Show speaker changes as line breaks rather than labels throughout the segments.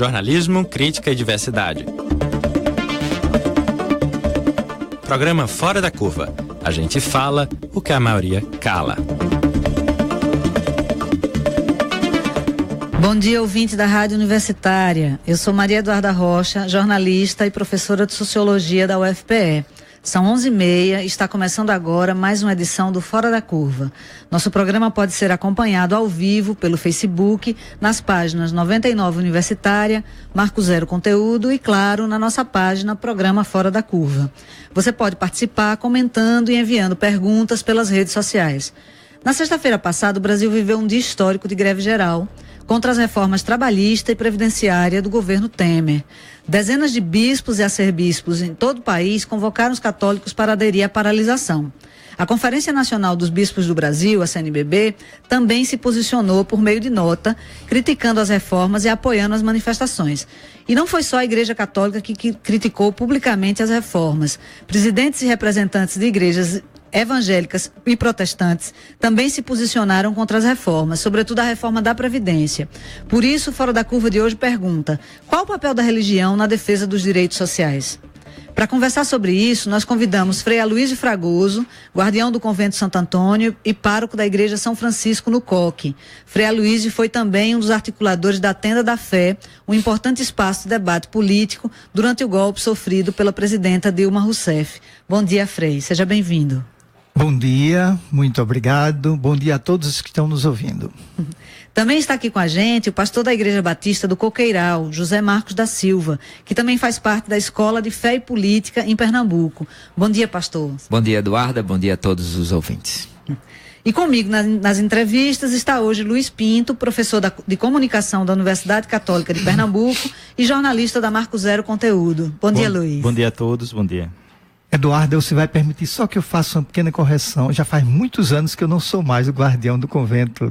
jornalismo, crítica e diversidade. Programa Fora da Curva. A gente fala o que a maioria cala.
Bom dia, ouvinte da Rádio Universitária. Eu sou Maria Eduarda Rocha, jornalista e professora de Sociologia da UFPE. São 11h30 e está começando agora mais uma edição do Fora da Curva. Nosso programa pode ser acompanhado ao vivo pelo Facebook, nas páginas 99 Universitária, Marco Zero Conteúdo e, claro, na nossa página Programa Fora da Curva. Você pode participar comentando e enviando perguntas pelas redes sociais. Na sexta-feira passada, o Brasil viveu um dia histórico de greve geral contra as reformas trabalhista e previdenciária do governo Temer. Dezenas de bispos e arcebispos em todo o país convocaram os católicos para aderir à paralisação. A Conferência Nacional dos Bispos do Brasil, a CNBB, também se posicionou por meio de nota, criticando as reformas e apoiando as manifestações. E não foi só a Igreja Católica que criticou publicamente as reformas. Presidentes e representantes de igrejas evangélicas e protestantes também se posicionaram contra as reformas, sobretudo a reforma da Previdência. Por isso, Fora da Curva de hoje pergunta: qual o papel da religião na defesa dos direitos sociais? Para conversar sobre isso, nós convidamos Frei Aloysio Fragoso, guardião do Convento Santo Antônio e pároco da Igreja São Francisco no Coque. Frei Aloysio foi também um dos articuladores da Tenda da Fé, um importante espaço de debate político durante o golpe sofrido pela presidenta Dilma Rousseff. Bom dia, Frei. Seja bem-vindo.
Bom dia, muito obrigado. Bom dia a todos os que estão nos ouvindo.
Também está aqui com a gente o pastor da Igreja Batista do Coqueiral, José Marcos da Silva, que também faz parte da Escola de Fé e Política em Pernambuco. Bom dia, pastor.
Bom dia, Eduarda. Bom dia a todos os ouvintes.
E comigo nas entrevistas está hoje Luiz Pinto, professor de Comunicação da Universidade Católica de Pernambuco e jornalista da Marco Zero Conteúdo. Bom dia, Luiz.
Bom dia a todos, bom dia.
Eduardo, você vai permitir só que eu faça uma pequena correção. Já faz muitos anos que eu não sou mais o guardião do convento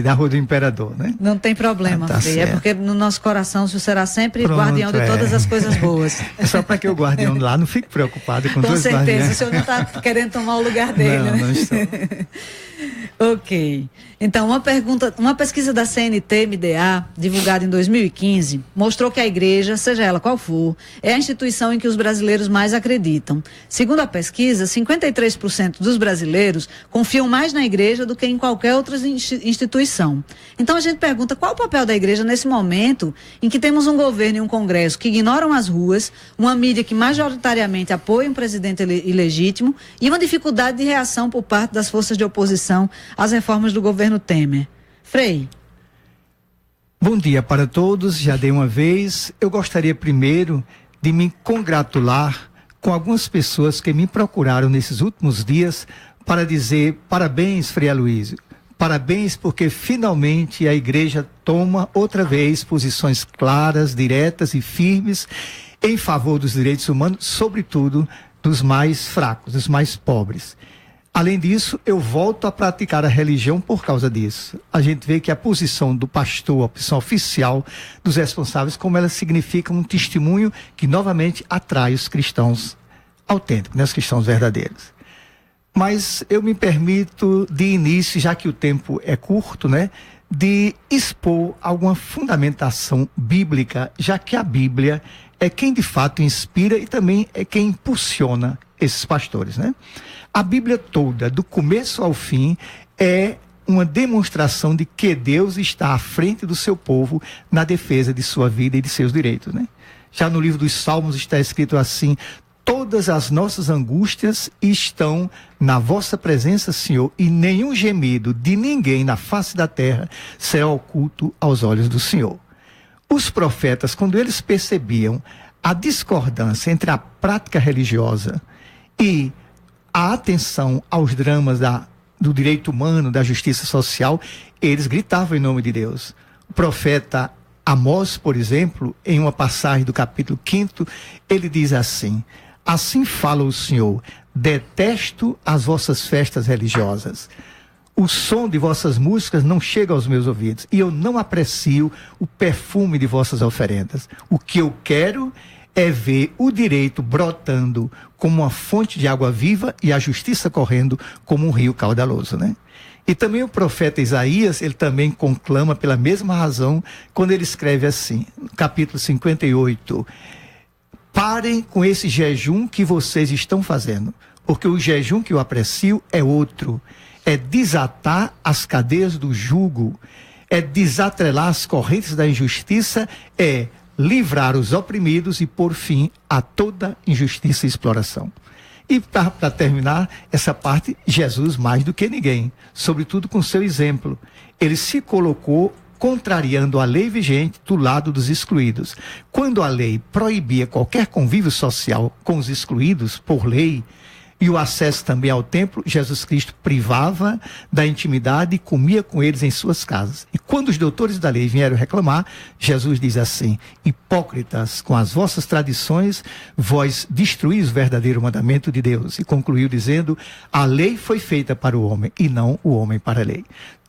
da Rua do Imperador, né?
Não tem problema,
tá
Frei. É porque no nosso coração você será sempre guardião de
é.
todas as coisas boas.
É só para que o guardião lá não fique preocupado com dois
certeza,
guardiões.
o senhor não está querendo tomar o lugar dele,
não,
né?
Não estou.
Ok. Então, uma pesquisa da CNT-MDA, divulgada em 2015, mostrou que a igreja, seja ela qual for, é a instituição em que os brasileiros mais acreditam. Segundo a pesquisa, 53% dos brasileiros confiam mais na igreja do que em qualquer outra instituição. Então a gente pergunta qual o papel da igreja nesse momento em que temos um governo e um congresso que ignoram as ruas, uma mídia que majoritariamente apoia um presidente ilegítimo e uma dificuldade de reação por parte das forças de oposição às reformas do governo Temer. Frei.
Bom dia para todos, já dei uma vez. Eu gostaria primeiro de me congratular com algumas pessoas que me procuraram nesses últimos dias para dizer parabéns, Frei Aloysio. Parabéns porque finalmente a igreja toma outra vez posições claras, diretas e firmes em favor dos direitos humanos, sobretudo dos mais fracos, dos mais pobres. Além disso, eu volto a praticar a religião por causa disso. A gente vê que a posição do pastor, a posição oficial dos responsáveis, como ela significa um testemunho que novamente atrai os cristãos autênticos, né, os cristãos verdadeiros. Mas eu me permito, de início, já que o tempo é curto, né, de expor alguma fundamentação bíblica, já que a Bíblia é quem de fato inspira e também é quem impulsiona esses pastores, né? A Bíblia toda, do começo ao fim, é uma demonstração de que Deus está à frente do seu povo na defesa de sua vida e de seus direitos, né? Já no livro dos Salmos está escrito assim: todas as nossas angústias estão na vossa presença, Senhor, e nenhum gemido de ninguém na face da terra será oculto aos olhos do Senhor. Os profetas, quando eles percebiam a discordância entre a prática religiosa e a atenção aos dramas do direito humano, da justiça social, eles gritavam em nome de Deus. O profeta Amós, por exemplo, em uma passagem do capítulo 5, ele diz assim: assim fala o Senhor, detesto as vossas festas religiosas. O som de vossas músicas não chega aos meus ouvidos, e eu não aprecio o perfume de vossas oferendas. O que eu quero é ver o direito brotando como uma fonte de água viva e a justiça correndo como um rio caudaloso, né? E também o profeta Isaías, ele também conclama pela mesma razão, quando ele escreve assim, no capítulo 58, parem com esse jejum que vocês estão fazendo, porque o jejum que eu aprecio é outro, é desatar as cadeias do jugo, é desatrelar as correntes da injustiça, é livrar os oprimidos e pôr fim a toda injustiça e exploração. E para terminar essa parte, Jesus mais do que ninguém, sobretudo com seu exemplo, ele se colocou contrariando a lei vigente do lado dos excluídos. Quando a lei proibia qualquer convívio social com os excluídos por lei, e o acesso também ao templo, Jesus Cristo privava da intimidade e comia com eles em suas casas. E quando os doutores da lei vieram reclamar, Jesus diz assim: hipócritas, com as vossas tradições, vós destruís o verdadeiro mandamento de Deus. E concluiu dizendo: a lei foi feita para o homem e não o homem para a lei.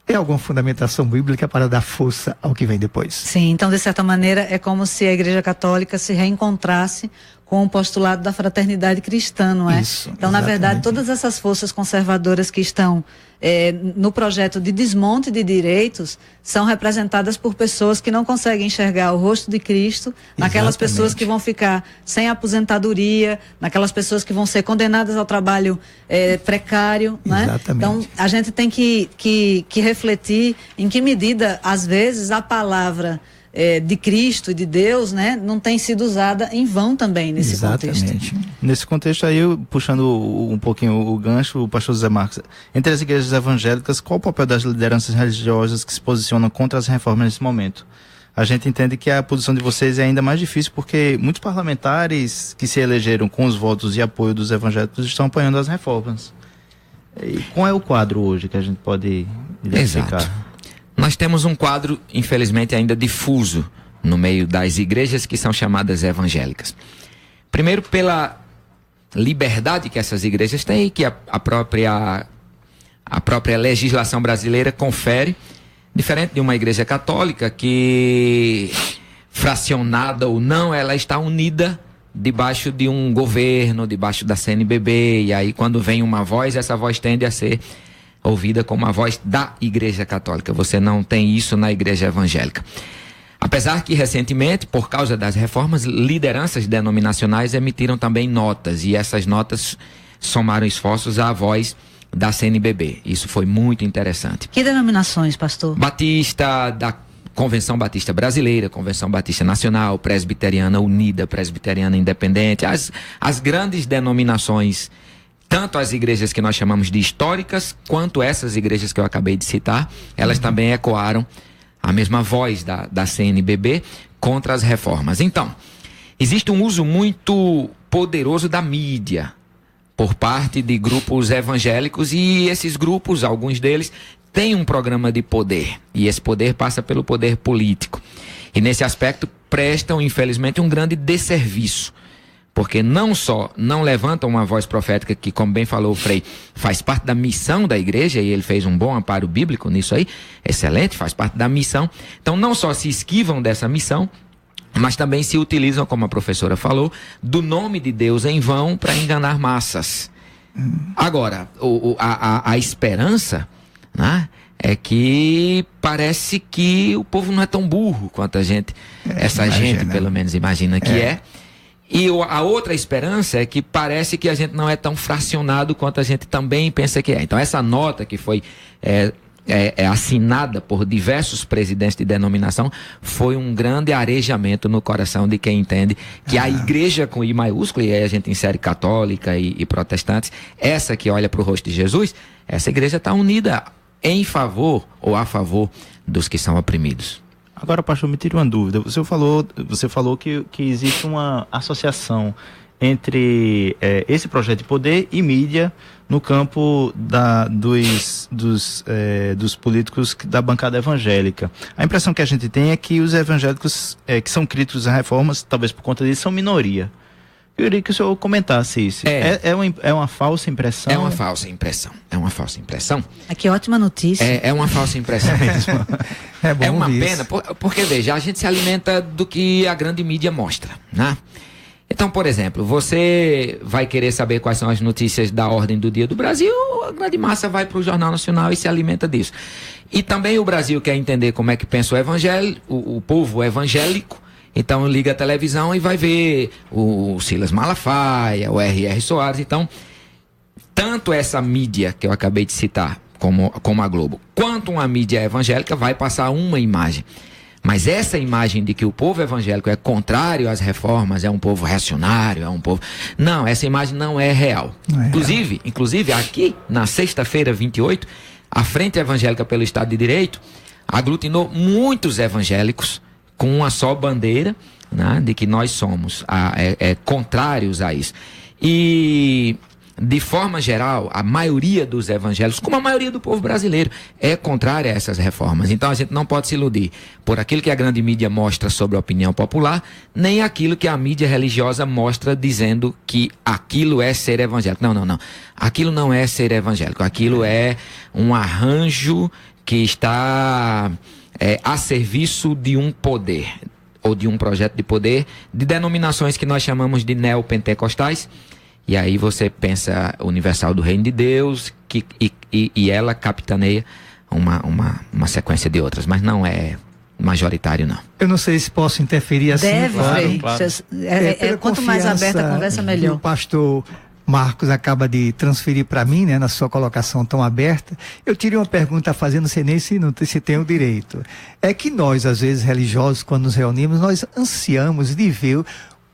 É alguma fundamentação bíblica para dar força ao que vem depois.
Sim, então de certa maneira é como se a Igreja Católica se reencontrasse com o postulado da fraternidade cristã, não é?
Isso,
então, na verdade, todas essas forças conservadoras que estão no projeto de desmonte de direitos são representadas por pessoas que não conseguem enxergar o rosto de Cristo, naquelas pessoas que vão ficar sem aposentadoria, naquelas pessoas que vão ser condenadas ao trabalho precário, né? Então, a gente tem que refletir em que medida, às vezes, a palavra de Cristo e de Deus, né, não tem sido usada em vão também nesse contexto.
Nesse contexto aí, puxando um pouquinho o gancho, o pastor José Marcos, entre as igrejas evangélicas, qual o papel das lideranças religiosas que se posicionam contra as reformas nesse momento? A gente entende que a posição de vocês é ainda mais difícil porque muitos parlamentares que se elegeram com os votos e apoio dos evangélicos estão apoiando as reformas. E qual é o quadro hoje que a gente pode identificar?
Exato. Nós temos um quadro, infelizmente, ainda difuso no meio das igrejas que são chamadas evangélicas. Primeiro, pela liberdade que essas igrejas têm e que a própria legislação brasileira confere, diferente de uma igreja católica que, fracionada ou não, ela está unida debaixo de um governo, debaixo da CNBB, e aí quando vem uma voz, essa voz tende a ser ouvida como a voz da Igreja Católica. Você não tem isso na Igreja Evangélica. Apesar que, recentemente, por causa das reformas, lideranças denominacionais emitiram também notas, e essas notas somaram esforços à voz da CNBB. Isso foi muito interessante.
Que denominações, pastor?
Batista, da Convenção Batista Brasileira, Convenção Batista Nacional, Presbiteriana Unida, Presbiteriana Independente, as grandes denominações, tanto as igrejas que nós chamamos de históricas, quanto essas igrejas que eu acabei de citar, elas também ecoaram a mesma voz da CNBB contra as reformas. Então, existe um uso muito poderoso da mídia por parte de grupos evangélicos, e esses grupos, alguns deles, têm um programa de poder, e esse poder passa pelo poder político. E nesse aspecto prestam, infelizmente, um grande desserviço, porque não só não levantam uma voz profética que, como bem falou o Frei, faz parte da missão da igreja, e ele fez um bom amparo bíblico nisso aí, excelente, faz parte da missão. Então não só se esquivam dessa missão, mas também se utilizam, como a professora falou, do nome de Deus em vão para enganar massas. Agora, a esperança, né, é que parece que o povo não é tão burro quanto a gente, gente pelo menos imagina que é. E a outra esperança é que parece que a gente não é tão fracionado quanto a gente também pensa que é. Então essa nota que foi assinada por diversos presidentes de denominação foi um grande arejamento no coração de quem entende que a igreja com I maiúsculo, e aí a gente insere católica e protestantes, essa que olha para o rosto de Jesus, essa igreja está unida em favor ou a favor dos que são oprimidos.
Agora, pastor, me tira uma dúvida. Você falou que existe uma associação entre esse projeto de poder e mídia no campo dos políticos da bancada evangélica. A impressão que a gente tem é que os evangélicos que são críticos a reformas, talvez por conta disso, são minoria. Eu queria que o senhor comentasse isso. É uma falsa impressão?
É uma falsa impressão. É uma falsa impressão.
Que ótima notícia.
É uma falsa impressão mesmo.
É
uma pena, porque veja, a gente se alimenta do que a grande mídia mostra, né? Então, por exemplo, você vai querer saber quais são as notícias da ordem do dia do Brasil, a grande massa vai para o Jornal Nacional e se alimenta disso. E também o Brasil quer entender como é que pensa o evangelho, o povo evangélico. Então liga a televisão e vai ver o Silas Malafaia, o R.R. Soares. Então, tanto essa mídia que eu acabei de citar, como a Globo, quanto uma mídia evangélica vai passar uma imagem. Mas essa imagem de que o povo evangélico é contrário às reformas, é um povo reacionário, é um povo... Não, essa imagem não é real. Não é inclusive, aqui, na sexta-feira, 28, a Frente Evangélica pelo Estado de Direito aglutinou muitos evangélicos com uma só bandeira, né, de que nós somos contrários a isso. E, de forma geral, a maioria dos evangélicos, como a maioria do povo brasileiro, é contrária a essas reformas. Então a gente não pode se iludir por aquilo que a grande mídia mostra sobre a opinião popular, nem aquilo que a mídia religiosa mostra dizendo que aquilo é ser evangélico. Não. Aquilo não é ser evangélico. Aquilo é um arranjo que está... a serviço de um poder, ou de um projeto de poder, de denominações que nós chamamos de neopentecostais, e aí você pensa Universal do Reino de Deus, e ela capitaneia uma sequência de outras, mas não é majoritário, não.
Eu não sei se posso interferir assim.
Deve, claro. Quanto mais aberta a conversa, melhor.
O pastor Marcos acaba de transferir para mim, né, na sua colocação tão aberta. Eu tirei uma pergunta a fazer, não sei nem se tem o direito. É que nós, às vezes, religiosos, quando nos reunimos, nós ansiamos de ver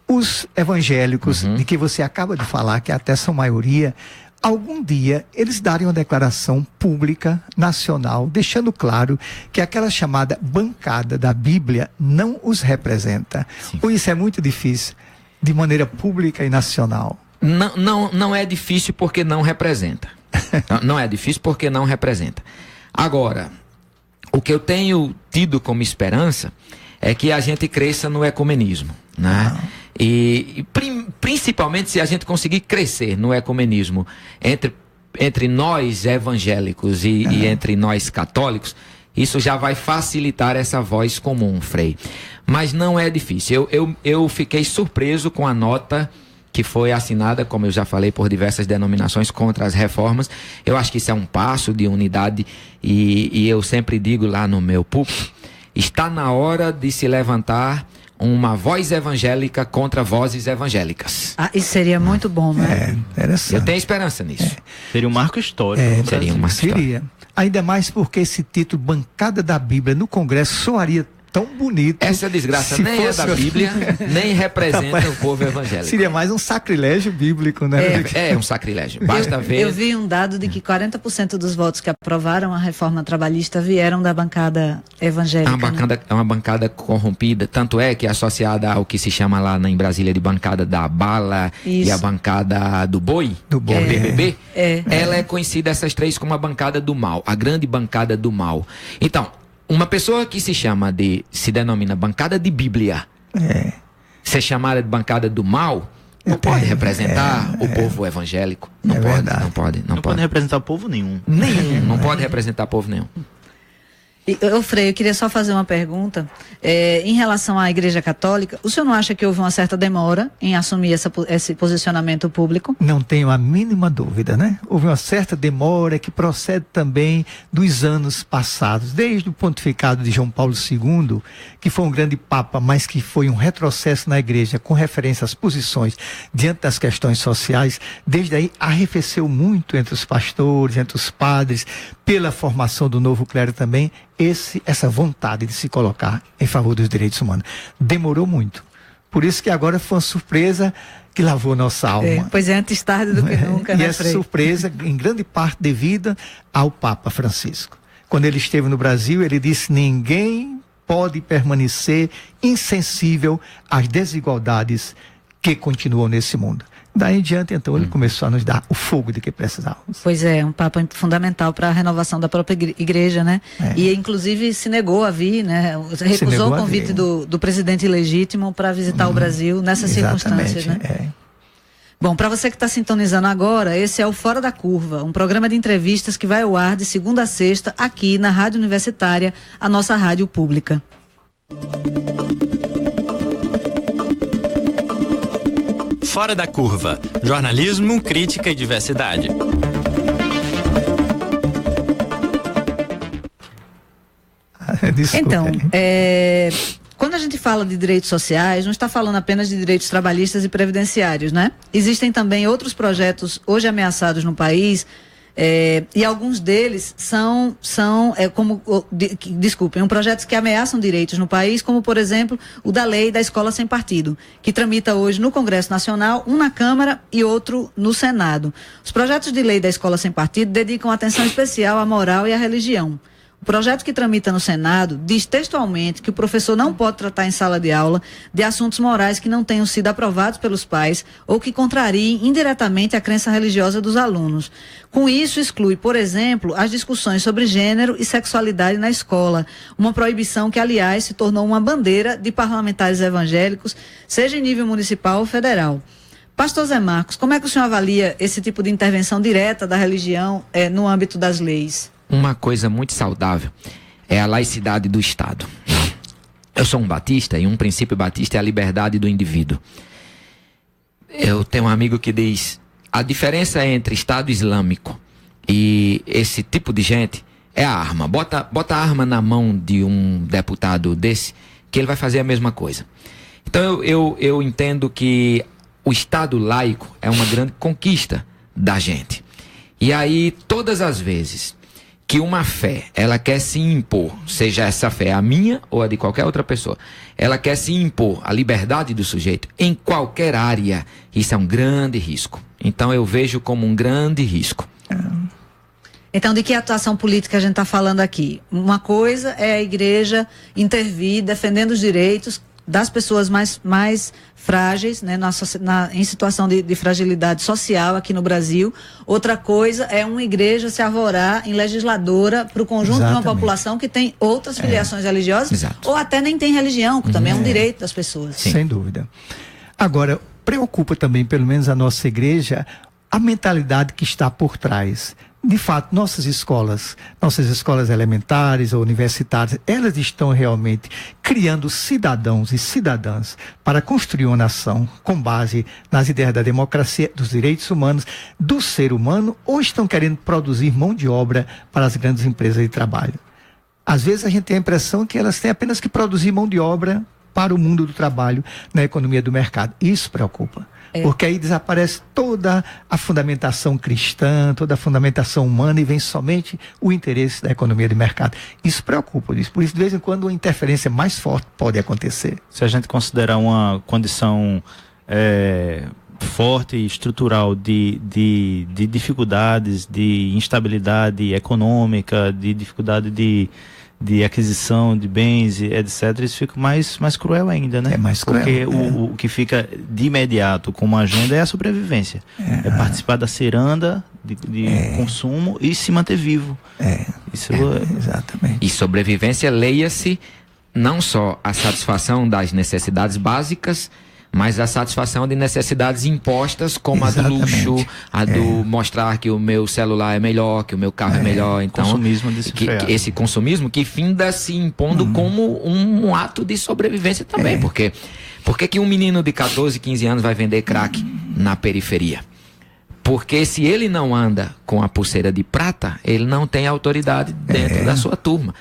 os evangélicos, de que você acaba de falar, que até são maioria, algum dia eles darem uma declaração pública, nacional, deixando claro que aquela chamada bancada da Bíblia não os representa. Sim. Ou isso é muito difícil, de maneira pública e nacional.
Não é difícil porque não representa. Não é difícil porque não representa. Agora, o que eu tenho tido como esperança é que a gente cresça no ecumenismo, né? E principalmente se a gente conseguir crescer no ecumenismo entre nós evangélicos e entre nós católicos, isso já vai facilitar essa voz comum, Frei. Mas não é difícil. Eu fiquei surpreso com a nota que foi assinada, como eu já falei, por diversas denominações contra as reformas. Eu acho que isso é um passo de unidade e eu sempre digo lá no meu púlpito, está na hora de se levantar uma voz evangélica contra vozes evangélicas.
Isso seria muito bom, né?
Interessante.
Eu tenho esperança nisso.
Seria um marco histórico.
Seria um marco histórico.
Ainda mais porque esse título, Bancada da Bíblia, no Congresso soaria tão bonito.
Essa desgraça nem é da Bíblia, nem representa o povo evangélico.
Seria mais um sacrilégio bíblico, né?
É um sacrilégio. Basta ver.
Eu vi um dado de que 40% dos votos que aprovaram a reforma trabalhista vieram da bancada evangélica.
É uma bancada corrompida, tanto é que é associada ao que se chama lá em Brasília de bancada da bala e a bancada do boi, que é o BBB. Ela é conhecida, essas três, como a bancada do mal, a grande bancada do mal. Então, uma pessoa que se denomina bancada de Bíblia, ser chamada de bancada do mal, não pode representar o povo evangélico. Não pode
representar povo nenhum.
Não pode representar povo nenhum.
Frei, eu queria só fazer uma pergunta. Em relação à Igreja Católica, o senhor não acha que houve uma certa demora em assumir esse posicionamento público?
Não tenho a mínima dúvida, né? Houve uma certa demora que procede também dos anos passados, desde o pontificado de João Paulo II, que foi um grande papa, mas que foi um retrocesso na Igreja com referência às posições diante das questões sociais. Desde aí arrefeceu muito entre os pastores, entre os padres, pela formação do novo clero também, essa vontade de se colocar em favor dos direitos humanos. Demorou muito. Por isso que agora foi uma surpresa que lavou nossa alma.
Pois é, antes tarde do que nunca, né,
E essa surpresa, em grande parte, devida ao Papa Francisco. Quando ele esteve no Brasil, ele disse: ninguém pode permanecer insensível às desigualdades que continuam nesse mundo. Daí em diante, então, ele começou a nos dar o fogo de que precisávamos.
Pois é, um papa fundamental para a renovação da própria igreja, né? E, inclusive, se negou a vir, né? Recusou o convite do presidente ilegítimo para visitar o Brasil nessas circunstâncias, né? Bom, para você que está sintonizando agora, esse é o Fora da Curva, um programa de entrevistas que vai ao ar de segunda a sexta, aqui na Rádio Universitária, a nossa rádio pública.
Fora da Curva. Jornalismo, crítica e diversidade.
Desculpa. Então, quando a gente fala de direitos sociais, não está falando apenas de direitos trabalhistas e previdenciários, né? Existem também outros projetos hoje ameaçados no país, e alguns deles são projetos que ameaçam direitos no país, como, por exemplo, o da lei da escola sem partido, que tramita hoje no Congresso Nacional, um na Câmara e outro no Senado. Os projetos de lei da escola sem partido dedicam atenção especial à moral e à religião. O projeto que tramita no Senado diz textualmente que o professor não pode tratar em sala de aula de assuntos morais que não tenham sido aprovados pelos pais ou que contrariem indiretamente a crença religiosa dos alunos. Com isso, exclui, por exemplo, as discussões sobre gênero e sexualidade na escola, uma proibição que, aliás, se tornou uma bandeira de parlamentares evangélicos, seja em nível municipal ou federal. Pastor Zé Marcos, como é que o senhor avalia esse tipo de intervenção direta da religião no âmbito das leis?
Uma coisa muito saudável é a laicidade do Estado. Eu sou um batista e um princípio batista é a liberdade do indivíduo. Eu tenho um amigo que diz: a diferença entre Estado Islâmico e esse tipo de gente é a arma. Bota a arma na mão de um deputado desse, que ele vai fazer a mesma coisa. Então eu entendo que o Estado laico é uma grande conquista da gente. E aí, todas as vezes que uma fé, ela quer se impor, seja essa fé a minha ou a de qualquer outra pessoa, ela quer se impor a liberdade do sujeito em qualquer área, isso é um grande risco. Então eu vejo como um grande risco.
Então, de que atuação política a gente está falando aqui? Uma coisa é a igreja intervir, defendendo os direitos das pessoas mais frágeis, né, em situação de fragilidade social aqui no Brasil. Outra coisa é uma igreja se arvorar em legisladora para o conjunto de uma população que tem outras filiações religiosas, ou até nem tem religião, que também é um direito das pessoas.
Sim. Sem dúvida. Agora, preocupa também, pelo menos a nossa igreja, a mentalidade que está por trás. De fato, nossas escolas elementares ou universitárias, elas estão realmente criando cidadãos e cidadãs para construir uma nação com base nas ideias da democracia, dos direitos humanos, do ser humano, ou estão querendo produzir mão de obra para as grandes empresas de trabalho? Às vezes a gente tem a impressão que elas têm apenas que produzir mão de obra para o mundo do trabalho na economia do mercado. Isso preocupa. Porque aí desaparece toda a fundamentação cristã, toda a fundamentação humana e vem somente o interesse da economia de mercado. Isso preocupa. Por isso, de vez em quando, uma interferência mais forte pode acontecer.
Se a gente considerar uma condição forte e estrutural de dificuldades, de instabilidade econômica, de dificuldade de aquisição de bens, etc., isso fica mais cruel ainda, né?
É mais cruel.
Porque o que fica de imediato como agenda é a sobrevivência. É participar da ciranda de consumo e se manter vivo.
Exatamente.
E sobrevivência, leia-se não só a satisfação das necessidades básicas, mas a satisfação de necessidades impostas, como exatamente. A do luxo, a do mostrar que o meu celular é melhor, que o meu carro é melhor. Então,
consumismo
esse consumismo que finda se impondo como um ato de sobrevivência também. Por que um menino de 14, 15 anos vai vender crack na periferia? Porque se ele não anda com a pulseira de prata, ele não tem autoridade dentro da sua turma.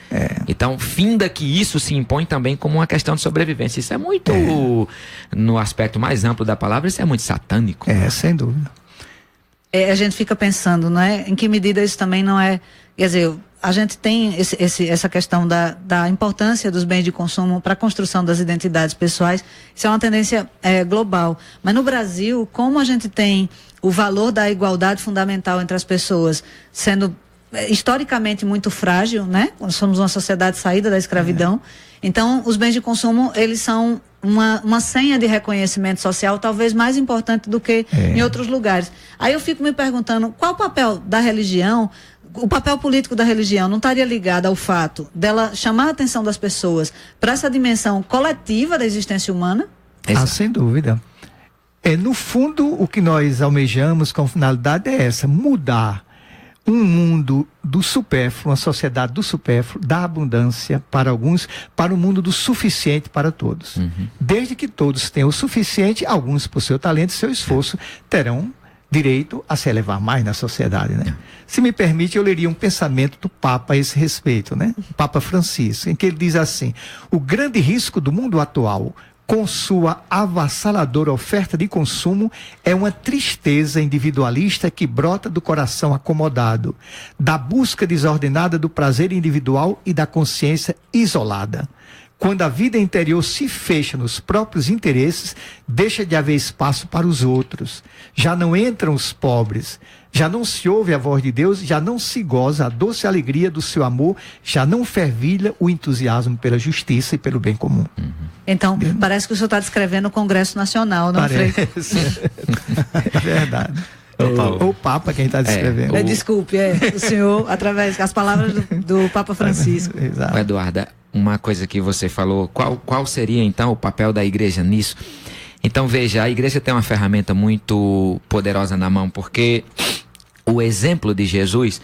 Então, finda que isso se impõe também como uma questão de sobrevivência. Isso é muito, no aspecto mais amplo da palavra, isso é muito satânico.
Sem dúvida.
A gente fica pensando, né, em que medida isso também não é... Quer dizer, a gente tem essa questão da importância dos bens de consumo para a construção das identidades pessoais. Isso é uma tendência global. Mas no Brasil, como a gente tem o valor da igualdade fundamental entre as pessoas sendo historicamente muito frágil, né? Nós somos uma sociedade saída da escravidão. Então, os bens de consumo, eles são uma senha de reconhecimento social talvez mais importante do que em outros lugares. Aí eu fico me perguntando, qual o papel da religião? O papel político da religião não estaria ligado ao fato dela chamar a atenção das pessoas para essa dimensão coletiva da existência humana?
Sem dúvida. No fundo, o que nós almejamos com finalidade é essa, mudar um mundo do supérfluo, uma sociedade do supérfluo, da abundância para alguns, para um mundo do suficiente para todos. Desde que todos tenham o suficiente, alguns, por seu talento e seu esforço, terão direito a se elevar mais na sociedade, né? Se me permite, eu leria um pensamento do Papa a esse respeito, né? O Papa Francisco, em que ele diz assim: o grande risco do mundo atual, com sua avassaladora oferta de consumo, é uma tristeza individualista que brota do coração acomodado, da busca desordenada do prazer individual e da consciência isolada. Quando a vida interior se fecha nos próprios interesses, deixa de haver espaço para os outros. Já não entram os pobres, já não se ouve a voz de Deus, já não se goza a doce alegria do seu amor, já não fervilha o entusiasmo pela justiça e pelo bem comum.
Então, parece que o senhor está descrevendo o Congresso Nacional, não, Frei?
É verdade. O Papa quem está descrevendo.
Desculpe, o senhor, através das palavras do Papa Francisco.
Exato.
Eduarda, uma coisa que você falou, qual seria então o papel da igreja nisso? Então veja, a igreja tem uma ferramenta muito poderosa na mão, porque o exemplo de Jesus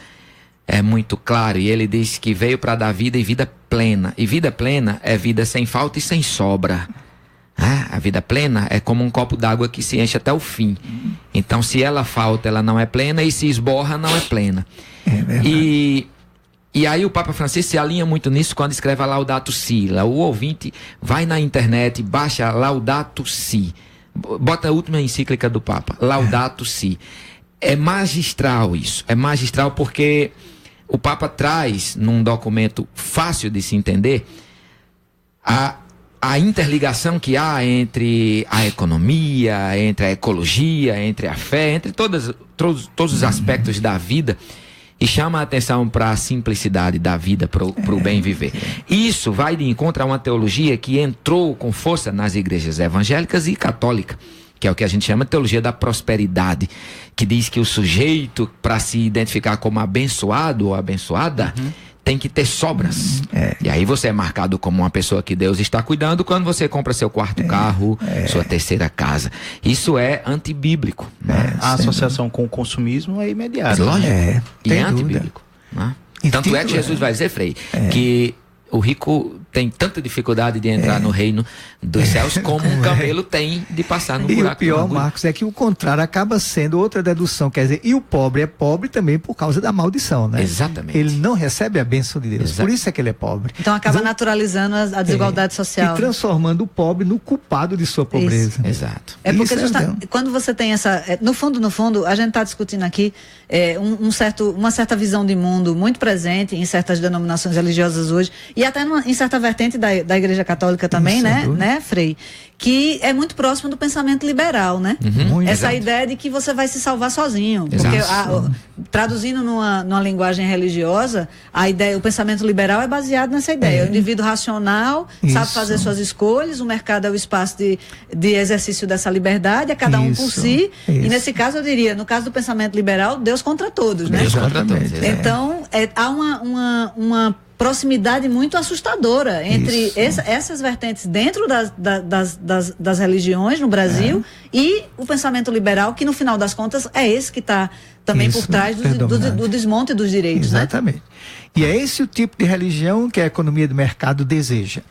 é muito claro, e ele diz que veio para dar vida e vida plena. E vida plena é vida sem falta e sem sobra. A vida plena é como um copo d'água que se enche até o fim. Então, se ela falta, ela não é plena, e se esborra, não é plena.
É verdade.
E aí o Papa Francisco se alinha muito nisso quando escreve a Laudato Si. O ouvinte vai na internet, baixa Laudato Si. Bota a última encíclica do Papa, Laudato Si. É magistral isso. É magistral porque o Papa traz, num documento fácil de se entender, a interligação que há entre a economia, entre a ecologia, entre a fé, entre todos os aspectos da vida, e chama a atenção para a simplicidade da vida, para o bem viver. Isso vai de encontro a uma teologia que entrou com força nas igrejas evangélicas e católicas, que é o que a gente chama de teologia da prosperidade, que diz que o sujeito, para se identificar como abençoado ou abençoada, tem que ter sobras. E aí você é marcado como uma pessoa que Deus está cuidando quando você compra seu quarto carro, sua terceira casa. Isso é antibíblico.
A associação com o consumismo é imediata.
Lógico. E é
tem
antibíblico. Né?
E
Tanto é que Jesus vai dizer, Frei, que o rico tem tanta dificuldade de entrar no reino dos céus como um camelo tem de passar no
E
buraco.
o pior, Marcos, é que o contrário acaba sendo outra dedução. Quer dizer, e o pobre é pobre também por causa da maldição, né?
Exatamente.
Ele não recebe a bênção de Deus.
Exato.
Por isso é que ele é pobre.
Então acaba naturalizando a desigualdade social.
E transformando o pobre no culpado de sua pobreza.
Exato.
É porque
Isso
quando você tem essa... No fundo, a gente está discutindo aqui uma certa visão de mundo muito presente em certas denominações religiosas hoje, e até em certa vertente da Igreja Católica também,
Isso,
né, Frei? Que é muito próximo do pensamento liberal, né?
Muito.
Essa
Exato.
ideia de que você vai se salvar sozinho.
Exato.
Porque, traduzindo numa linguagem religiosa, o pensamento liberal é baseado nessa ideia. O indivíduo racional sabe
Isso.
fazer suas escolhas, o mercado é o espaço de exercício dessa liberdade, é cada um por
Isso.
si. E
Isso.
nesse caso, eu diria, no caso do pensamento liberal, Deus contra todos, né?
Deus contra todos.
Exatamente.
Então, há uma proximidade muito assustadora entre essas vertentes dentro das religiões no Brasil e o pensamento liberal, que no final das contas é esse que está também
Isso,
por trás
predominante.
do desmonte dos direitos, né?
Exatamente. E é esse o tipo de religião que a economia do mercado deseja.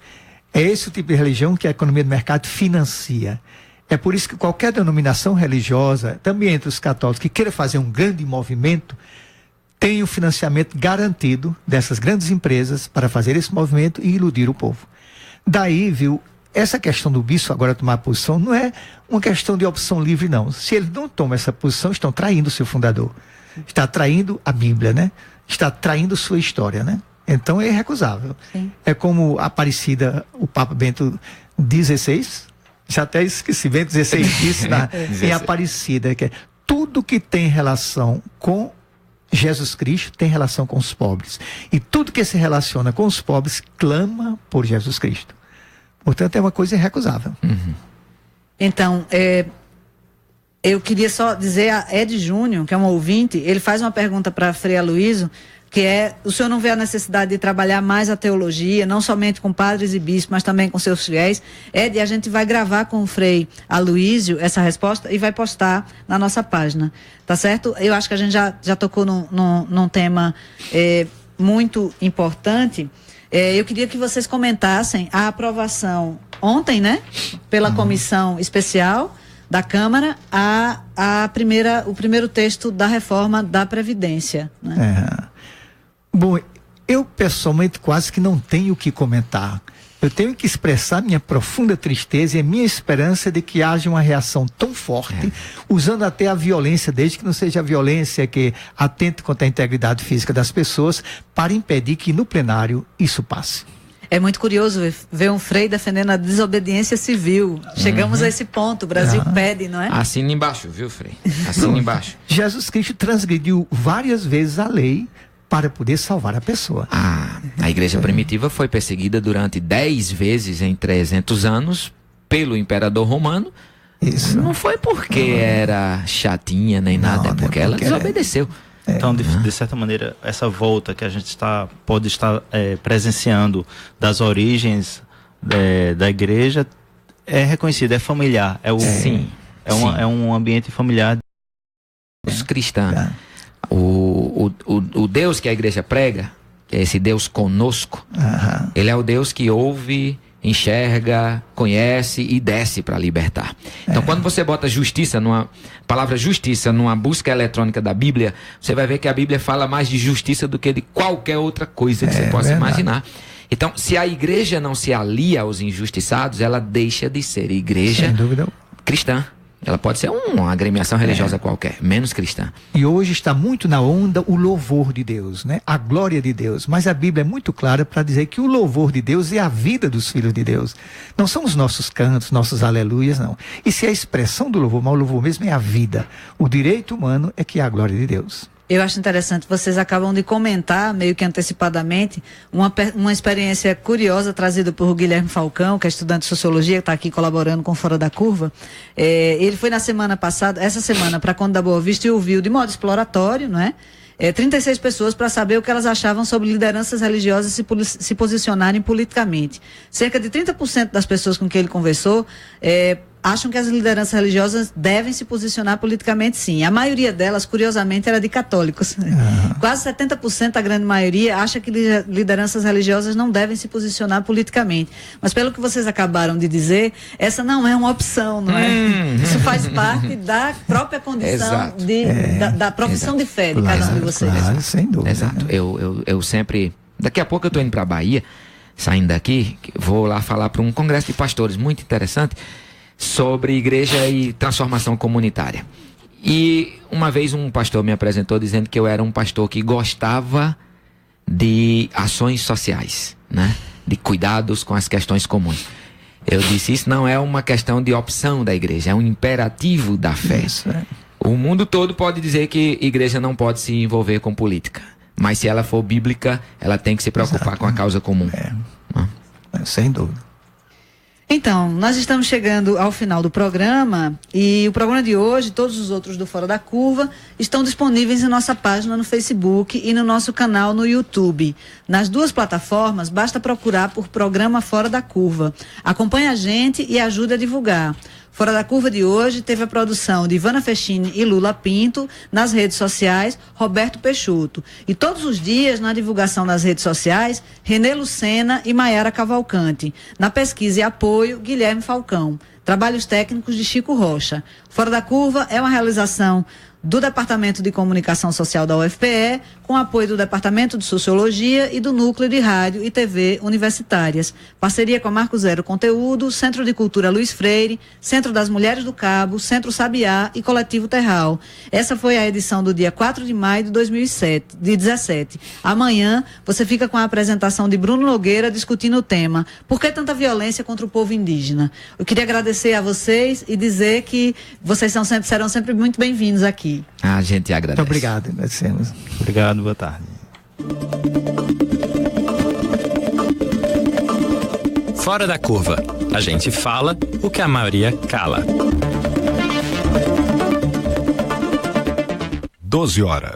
É esse o tipo de religião que a economia do mercado financia. É por isso que qualquer denominação religiosa, também entre os católicos, que queira fazer um grande movimento, tem o financiamento garantido dessas grandes empresas para fazer esse movimento e iludir o povo. Daí, viu, essa questão do bispo agora tomar posição não é uma questão de opção livre, não. Se eles não tomam essa posição, estão traindo o seu fundador. Está traindo a Bíblia, né? Está traindo sua história, né? Então é irrecusável.
Sim.
É como a Aparecida, o Papa Bento XVI, já até esqueci, Bento XVI disse em Aparecida, que é tudo que tem relação com Jesus Cristo tem relação com os pobres. E tudo que se relaciona com os pobres clama por Jesus Cristo. Portanto, é uma coisa irrecusável.
Então, eu queria só dizer a Ed Júnior, que é um ouvinte, ele faz uma pergunta para Frei Aloysio que é, o senhor não vê a necessidade de trabalhar mais a teologia, não somente com padres e bispos, mas também com seus fiéis. A gente vai gravar com o Frei Aloísio essa resposta e vai postar na nossa página, tá certo? Eu acho que a gente já tocou num tema muito importante. Eu queria que vocês comentassem a aprovação ontem, né, pela comissão especial da Câmara, o primeiro texto da reforma da Previdência, né?
Bom, eu pessoalmente quase que não tenho o que comentar. Eu tenho que expressar minha profunda tristeza e a minha esperança de que haja uma reação tão forte, usando até a violência, desde que não seja a violência que atente contra a integridade física das pessoas, para impedir que no plenário isso passe.
É muito curioso ver um Frei defendendo a desobediência civil. Chegamos a esse ponto, o Brasil pede, não é?
Assina embaixo, viu, Frei? Assina embaixo.
Jesus Cristo transgrediu várias vezes a lei para poder salvar a pessoa.
A igreja primitiva foi perseguida durante 10 vezes em 300 anos pelo imperador romano.
Isso.
Não foi porque era chatinha nem nada, é porque ela desobedeceu.
Então, de certa maneira, essa volta que a gente pode estar presenciando das origens da igreja é reconhecida, é familiar.
Sim.
É um ambiente familiar.
Os cristãos. O Deus que a igreja prega, que é esse Deus conosco, ele é o Deus que ouve, enxerga, conhece e desce para libertar. Então, quando você bota palavra justiça numa busca eletrônica da Bíblia, você vai ver que a Bíblia fala mais de justiça do que de qualquer outra coisa que você possa imaginar. Então, se a igreja não se alia aos injustiçados, ela deixa de ser igreja cristã. Ela pode ser uma agremiação religiosa qualquer, menos cristã.
E hoje está muito na onda o louvor de Deus, né? A glória de Deus. Mas a Bíblia é muito clara para dizer que o louvor de Deus é a vida dos filhos de Deus. Não são os nossos cantos, nossos aleluias, não. Isso é a expressão do louvor, mas o louvor mesmo é a vida. O direito humano é que é a glória de Deus.
Eu acho interessante, vocês acabam de comentar, meio que antecipadamente, uma experiência curiosa trazida por Guilherme Falcão, que é estudante de Sociologia, que está aqui colaborando com Fora da Curva. Ele foi essa semana, para Conde da Boa Vista e ouviu de modo exploratório, não é? 36 pessoas para saber o que elas achavam sobre lideranças religiosas se posicionarem politicamente. Cerca de 30% das pessoas com quem ele conversou acham que as lideranças religiosas devem se posicionar politicamente, sim. A maioria delas, curiosamente, era de católicos. Quase 70%, a grande maioria, acha que lideranças religiosas não devem se posicionar politicamente. Mas pelo que vocês acabaram de dizer, essa não é uma opção, não é? Isso faz parte da própria condição da profissão de fé de cada um de vocês.
Claro, sem dúvida.
Exato. Eu sempre... Daqui a pouco eu estou indo para a Bahia, saindo daqui, vou lá falar para um congresso de pastores muito interessante sobre igreja e transformação comunitária. E uma vez um pastor me apresentou dizendo que eu era um pastor que gostava de ações sociais, né? De cuidados com as questões comuns. Eu disse, isso não é uma questão de opção da igreja, é um imperativo da fé. O mundo todo pode dizer que igreja não pode se envolver com política, mas se ela for bíblica, ela tem que se preocupar com a causa comum.
Sem dúvida.
Então, nós estamos chegando ao final do programa e o programa de hoje, todos os outros do Fora da Curva, estão disponíveis em nossa página no Facebook e no nosso canal no YouTube. Nas duas plataformas, basta procurar por Programa Fora da Curva. Acompanhe a gente e ajude a divulgar. Fora da Curva de hoje teve a produção de Ivana Fechini e Lula Pinto, nas redes sociais, Roberto Peixoto. E todos os dias, na divulgação nas redes sociais, Renê Lucena e Maiara Cavalcante. Na pesquisa e apoio, Guilherme Falcão. Trabalhos técnicos de Chico Rocha. Fora da Curva é uma realização do Departamento de Comunicação Social da UFPE, com apoio do Departamento de Sociologia e do Núcleo de Rádio e TV Universitárias. Parceria com a Marco Zero Conteúdo, Centro de Cultura Luiz Freire, Centro das Mulheres do Cabo, Centro Sabiá e Coletivo Terral. Essa foi a edição do dia 4 de maio de 2017. Amanhã você fica com a apresentação de Bruno Nogueira discutindo o tema Por que tanta violência contra o povo indígena? Eu queria agradecer a vocês e dizer que vocês serão sempre muito bem-vindos aqui.
A gente agradece.
Muito obrigado, agradecemos.
Obrigado, boa tarde.
Fora da Curva. A gente fala o que a maioria cala.
12 horas.